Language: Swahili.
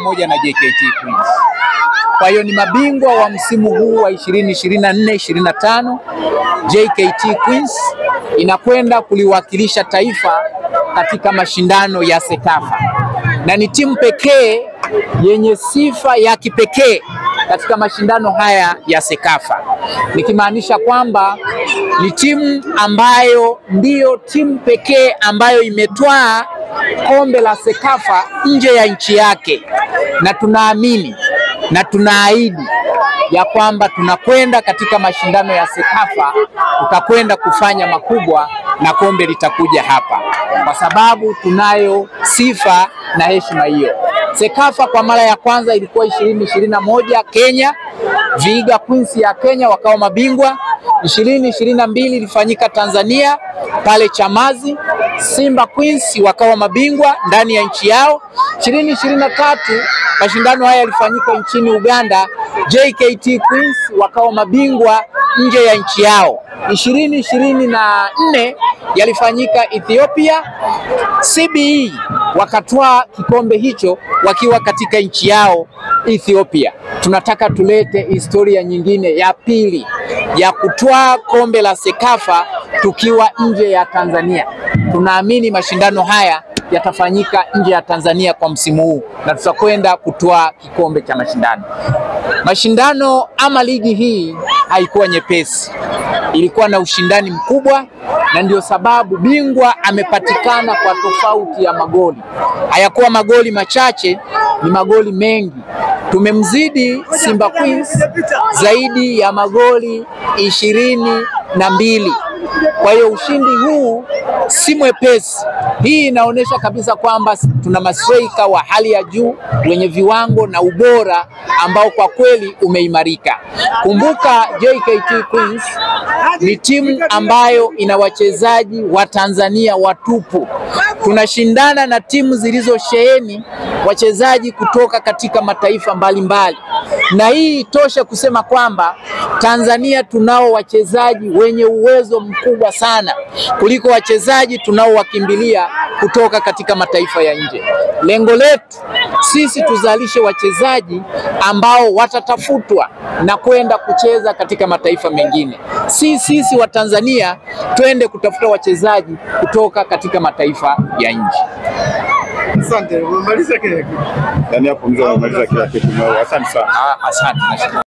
pamoja na JKT Queens. Kwa hiyo ni mabingwa wa msimu huu wa 2024-2025. JKT Queens inakwenda kuliwakilisha taifa katika mashindano ya Sekafa, na ni timu pekee yenye sifa ya kipekee katika mashindano haya ya Sekafa, nikimaanisha kwamba ni timu ambayo ndiyo timu pekee ambayo imetwaa kombe la Sekafa nje ya nchi yake, na tunaamini na tunaahidi ya kwamba tunakwenda katika mashindano ya Sekafa, tutakwenda kufanya makubwa na kombe litakuja hapa, kwa sababu tunayo sifa na heshima hiyo. Sekafa kwa mara ya kwanza ilikuwa 2021 Kenya, Vihiga Queens ya Kenya wakawa mabingwa. 2022 ilifanyika Tanzania pale Chamazi, Simba Queens wakawa mabingwa ndani ya nchi yao. 2023 mashindano haya yalifanyika nchini Uganda, JKT Queens wakawa mabingwa nje ya nchi yao. 2024 yalifanyika Ethiopia, CBE wakatwaa kikombe hicho wakiwa katika nchi yao Ethiopia. Tunataka tulete historia nyingine ya pili ya kutwaa kombe la Sekafa tukiwa nje ya Tanzania. Tunaamini mashindano haya yatafanyika nje ya Tanzania kwa msimu huu, na tutakwenda kutwaa kikombe cha mashindano. Mashindano ama ligi hii haikuwa nyepesi, ilikuwa na ushindani mkubwa, na ndio sababu bingwa amepatikana kwa tofauti ya magoli. Hayakuwa magoli machache, ni magoli mengi. Tumemzidi Simba Queens zaidi ya magoli 22. Kwa hiyo ushindi huu si mwepesi. Hii inaonyesha kabisa kwamba tuna mastrika wa hali ya juu wenye viwango na ubora ambao kwa kweli umeimarika. Kumbuka JKT Queens ni timu ambayo ina wachezaji wa Tanzania watupu. Tunashindana na timu zilizosheheni wachezaji kutoka katika mataifa mbalimbali, na hii itoshe kusema kwamba Tanzania tunao wachezaji wenye uwezo mkubwa sana kuliko wachezaji tunaowakimbilia kutoka katika mataifa ya nje. Lengo letu sisi tuzalishe wachezaji ambao watatafutwa na kwenda kucheza katika mataifa mengine. Sisi wa Tanzania twende kutafuta wachezaji kutoka katika mataifa ya nje. Asante, umemaliza kile kitu. Yaani hapo mzee umemaliza kila kitu. Asante sana. Asante.